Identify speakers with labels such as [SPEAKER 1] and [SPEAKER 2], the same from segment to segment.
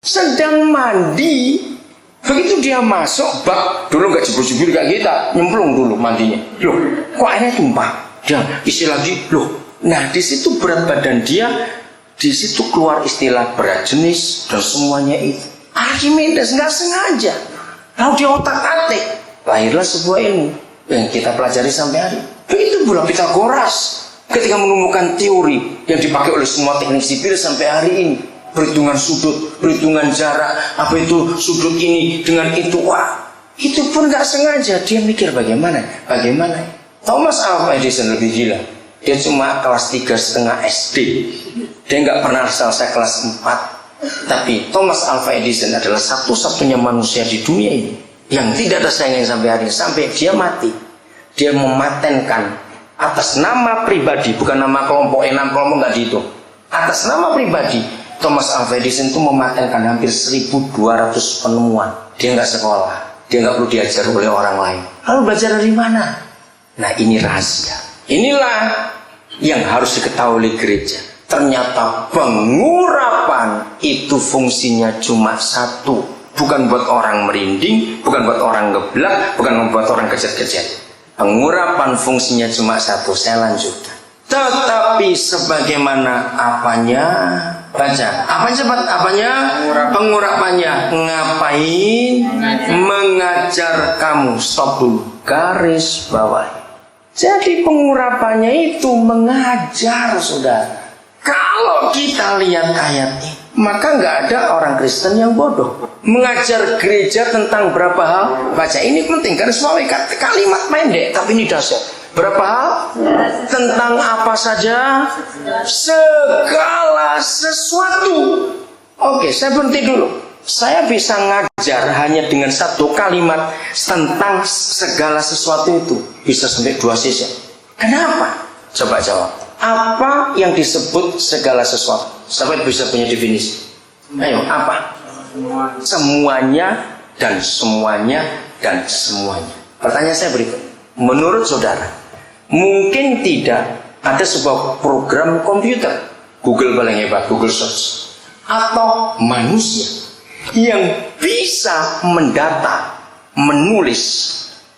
[SPEAKER 1] sedang mandi. Begitu dia masuk bak, dulu nggak jebur-jebur kayak kita, nyemplung dulu mandinya. Loh, kok airnya tumpah? Dia isi lagi, loh. Nah, di situ berat badan dia, di situ keluar istilah berat jenis dan semuanya itu. Archimedes nggak sengaja. Lalu dia otak-atik, lahirlah sebuah ilmu yang kita pelajari sampai hari. Begitu pula Pythagoras ketika menemukan teori yang dipakai oleh semua teknik sipil sampai hari ini. Perhitungan sudut, perhitungan jarak, apa itu sudut ini dengan itu, wah, itu pun nggak sengaja. Dia mikir bagaimana. Thomas Alva Edison lebih gila. Dia cuma kelas 3,5 SD. Dia nggak pernah selesai kelas 4. Tapi Thomas Alva Edison adalah satu-satunya manusia di dunia ini yang tidak ada saingan sampai hari ini, sampai dia mati. Dia mematenkan atas nama pribadi, bukan nama kelompok, nama kelompok nggak dihitung. Atas nama pribadi, Thomas Alva Edison itu mematenkan hampir 1.200 penemuan. Dia nggak sekolah, dia nggak perlu diajar oleh orang lain. Lalu belajar dari mana? Nah, ini rahasia. Inilah yang harus diketahui oleh gereja. Ternyata pengurapan itu fungsinya cuma satu. Bukan buat orang merinding, bukan buat orang geblak, bukan buat orang kejat-kejat. Pengurapan fungsinya cuma satu. Saya lanjutkan. Tetapi sebagaimana apanya? Baca. Apanya? Pengurapannya. Ngapain? Mengajar kamu. Stop dulu. Garis bawah. Jadi pengurapannya itu mengajar, saudara. Kalau kita lihat ayat ini, maka nggak ada orang Kristen yang bodoh. Mengajar gereja tentang berapa hal. Baca, ini penting. Garis bawah, kalimat pendek, tapi ini dahsyat. Berapa hal? Tentang apa saja? Segala sesuatu. Oke, saya berhenti dulu. Saya bisa ngajar hanya dengan satu kalimat tentang segala sesuatu itu. Bisa sampai 2 sesi. Kenapa? Coba jawab. Apa yang disebut segala sesuatu? Sampai bisa punya definisi. Ayo, apa? Semuanya dan semuanya dan semuanya. Pertanyaan saya berikut. Menurut saudara, mungkin tidak ada sebuah program komputer, Google paling hebat, Google Search, atau manusia yang bisa mendata, menulis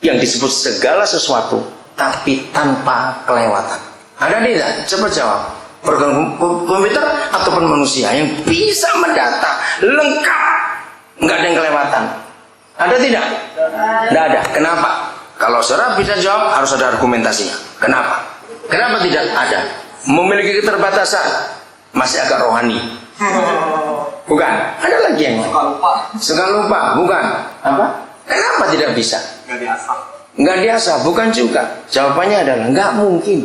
[SPEAKER 1] yang disebut segala sesuatu, tapi tanpa kelewatan. Ada tidak? Coba jawab. Program komputer ataupun manusia yang bisa mendata lengkap, nggak ada yang kelewatan. Ada tidak? Tidak ada. Kenapa? Kalau saudara bisa jawab, harus ada argumentasinya. Kenapa? Kenapa tidak ada? Memiliki keterbatasan, masih agak rohani. Bukan? Ada lagi yang suka lupa. Bukan? Apa? Kenapa tidak bisa? Nggak diasah. Bukan juga. Jawabannya adalah nggak mungkin.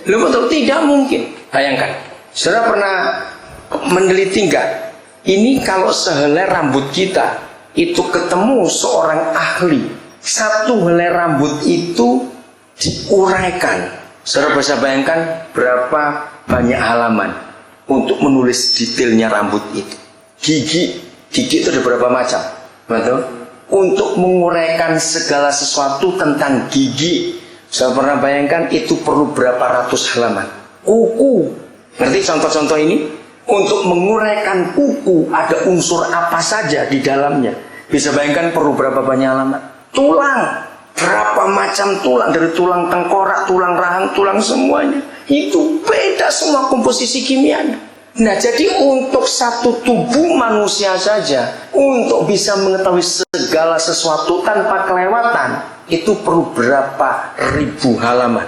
[SPEAKER 1] Lu betul tidak mungkin. Bayangkan, saudara pernah meneliti nggak? Ini kalau sehelai rambut kita itu ketemu seorang ahli. Satu helai rambut itu diuraikan. Saudara bisa bayangkan berapa banyak halaman untuk menulis detailnya rambut itu. Gigi itu ada berapa macam? Betul? Untuk menguraikan segala sesuatu tentang gigi, saya pernah bayangkan itu perlu berapa ratus halaman. Kuku, ngerti contoh-contoh ini? Untuk menguraikan kuku ada unsur apa saja di dalamnya. Bisa bayangkan perlu berapa banyak halaman. Tulang, berapa macam tulang, dari tulang tengkorak, tulang rahang, tulang semuanya. Itu beda semua komposisi kimianya. Nah, jadi untuk satu tubuh manusia saja, untuk bisa mengetahui segala sesuatu tanpa kelewatan, itu perlu berapa ribu halaman.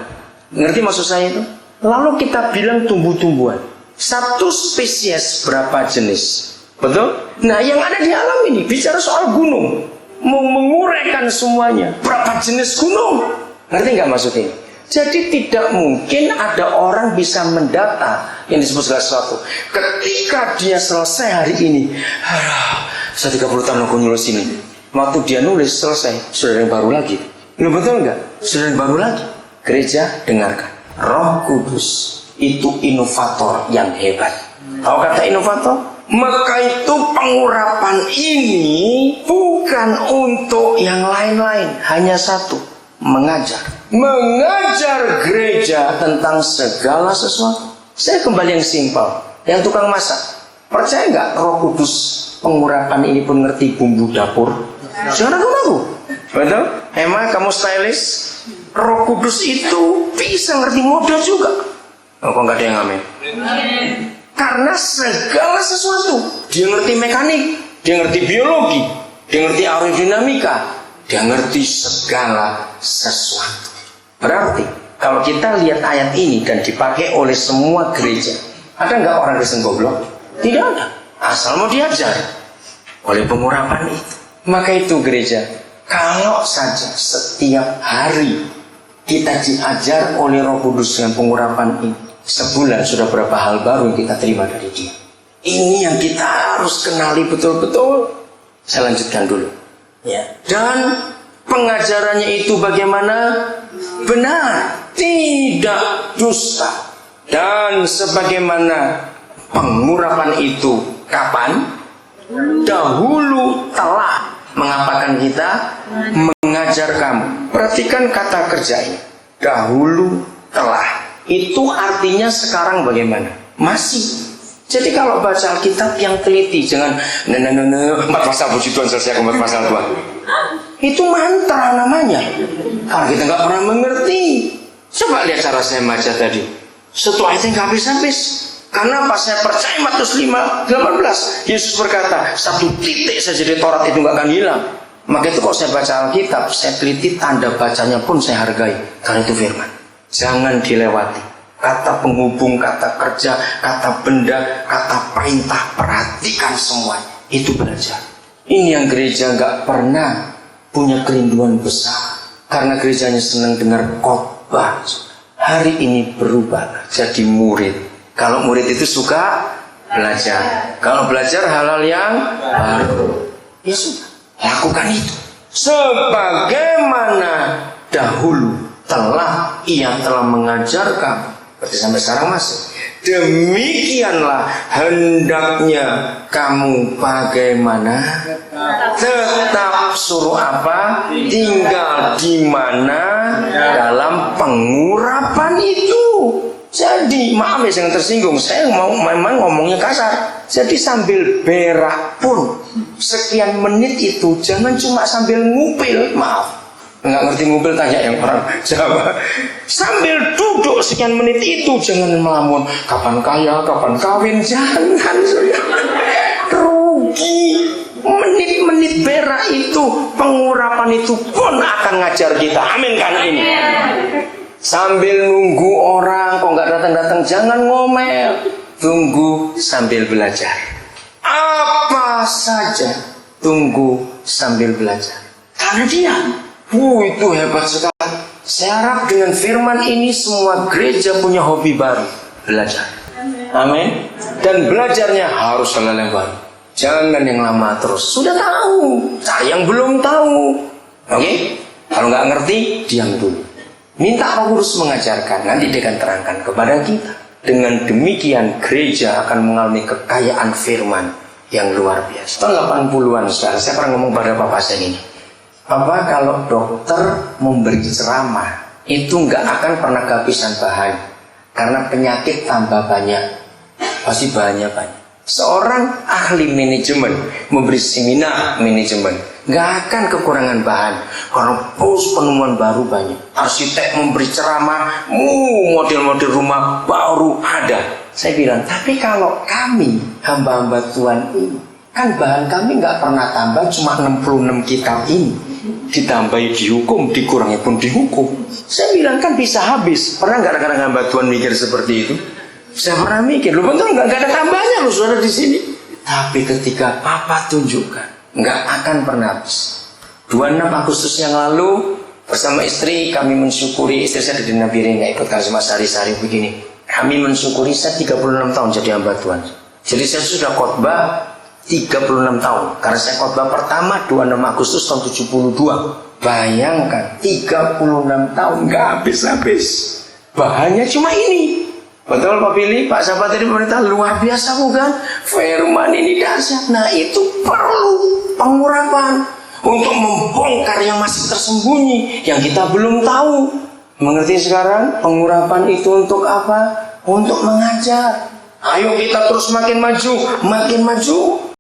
[SPEAKER 1] Ngerti maksud saya itu? Lalu kita bilang tumbuh-tumbuhan. Satu spesies berapa jenis? Betul? Nah, yang ada di alam ini bicara soal gunung. Mau menguraikan semuanya. Berapa jenis gunung? Ngerti nggak maksud ini? Jadi tidak mungkin ada orang bisa mendata yang disebut segala sesuatu. Ketika dia selesai hari ini, saya 30 tahun aku nulis ini. Waktu dia nulis selesai, sudah ada yang baru lagi. Loh, betul nggak? Sudah ada yang baru lagi. Gereja, dengarkan. Roh Kudus itu inovator yang hebat. Tahu kata inovator? Maka itu pengurapan ini bukan untuk yang lain-lain, hanya satu, mengajar gereja tentang segala sesuatu. Saya kembali yang simpel, yang tukang masak. Percaya nggak Roh Kudus pengurapan ini pun ngerti bumbu dapur? Jangan ragu-ragu. Betul? Emang kamu stylish? Roh Kudus itu bisa ngerti model juga. Oh, kok nggak ada yang amin? Karena segala sesuatu, dia ngerti mekanik, dia ngerti biologi, dia ngerti aerodinamika, dia ngerti segala sesuatu. Berarti kalau kita lihat ayat ini dan dipakai oleh semua gereja, ada nggak orang Kristen goblok? Tidak ada. Asal mau diajar oleh pengurapan itu. Maka itu gereja, kalau saja setiap hari kita diajar oleh Roh Kudus dengan pengurapan ini, sebulan sudah berapa hal baru yang kita terima dari Dia. Ini yang kita harus kenali betul-betul. Saya lanjutkan dulu. Ya. Dan pengajarannya itu bagaimana? Benar, tidak dusta. Dan sebagaimana pengurapan itu kapan? Dahulu telah mengapakan kita? Mengajar kamu. Perhatikan kata kerja ini. Dahulu telah. Itu artinya sekarang bagaimana? Masih. Jadi kalau baca Alkitab yang teliti, jangan 4 pasal puji Tuhan selesai 4 pasal Tuhan. Itu mantra namanya. Kalau kita nggak pernah mengerti, coba lihat cara saya baca tadi. Setelah itu nggak habis-habis. Karena pas saya percaya Matius 5:18, Yesus berkata, 1 titik saja di Taurat itu nggak akan hilang. Maka itu kalau saya baca Alkitab, saya teliti tanda bacanya pun saya hargai. Karena itu firman. Jangan dilewati. Kata penghubung, kata kerja, kata benda, kata perintah, perhatikan semuanya. Itu belajar. Ini yang gereja nggak pernah punya kerinduan besar. Karena gerejanya senang dengar khotbah. Hari ini berubah jadi murid. Kalau murid itu suka belajar. Kalau belajar hal-hal yang baru, ya sudah, lakukan itu. Sebagaimana dahulu ia telah mengajarkan. Berarti sampai sekarang masih. Demikianlah hendaknya kamu bagaimana? Tetap suruh apa? Tinggal di mana? Dalam pengurapan itu. Jadi maaf ya jangan tersinggung, saya memang ngomongnya kasar. Jadi sambil berak pun sekian menit itu jangan cuma sambil ngupil. Maaf, nggak ngerti ngupil tanya yang orang Jawa. Sambil duduk sekian menit itu jangan melamun. Kapan kaya, kapan kawin, jangan. Rugi. Menit-menit berak itu, pengurapan itu pun akan ngajar kita. Amin kan ini? Sambil nunggu orang kok nggak datang-datang, jangan ngomel. Tunggu sambil belajar. Apa saja tunggu sambil belajar. Karena dia, itu hebat sekali. Saya harap dengan firman ini semua gereja punya hobi baru, belajar. Amin. Dan belajarnya harus hal yang baru. Jangan yang lama terus. Sudah tahu, cari yang belum tahu. Oke? Kalau nggak ngerti, diam dulu. Minta Roh Kudus mengajarkan, nanti dia akan terangkan kepada kita. Dengan demikian gereja akan mengalami kekayaan firman yang luar biasa. Tahun 80-an sekarang, saya pernah ngomong pada Bapak saya ini. Bapak kalau dokter memberi ceramah, itu nggak akan pernah kehabisan bahan. Karena penyakit tambah banyak, pasti bahannya banyak. Seorang ahli manajemen memberi seminar manajemen, nggak akan kekurangan bahan. Karena penemuan baru banyak. Arsitek memberi ceramah, model-model rumah baru ada. Saya bilang, tapi kalau kami hamba-hamba Tuhan ini, kan bahan kami nggak pernah tambah, cuma 66 kitab ini. Ditambahi dihukum, dikurangi pun dihukum. Saya bilang kan bisa habis. Pernah nggak kadang-kadang hamba Tuhan mikir seperti itu? Saya pernah mikir, lu betul nggak ada tambahnya lu sudah di sini. Tapi ketika Papa tunjukkan, nggak akan pernah habis. 26 Agustus yang lalu bersama istri kami mensyukuri, istri saya di Nabire nggak ikut kasih mas sehari-hari begini. Kami mensyukuri saya 36 tahun jadi hamba Tuhan. Jadi saya sudah khotbah 36 tahun. Karena saya khotbah pertama 26 Agustus tahun 72. Bayangkan 36 tahun nggak habis-habis. Bahannya cuma ini. Betul Pak Billy, Pak sahabat dari pemerintah luar biasa bukan? Firman ini dahsyat. Nah itu perlu pengurapan untuk membongkar yang masih tersembunyi, yang kita belum tahu. Mengerti sekarang? Pengurapan itu untuk apa? Untuk mengajar. Ayo kita terus makin maju, makin maju.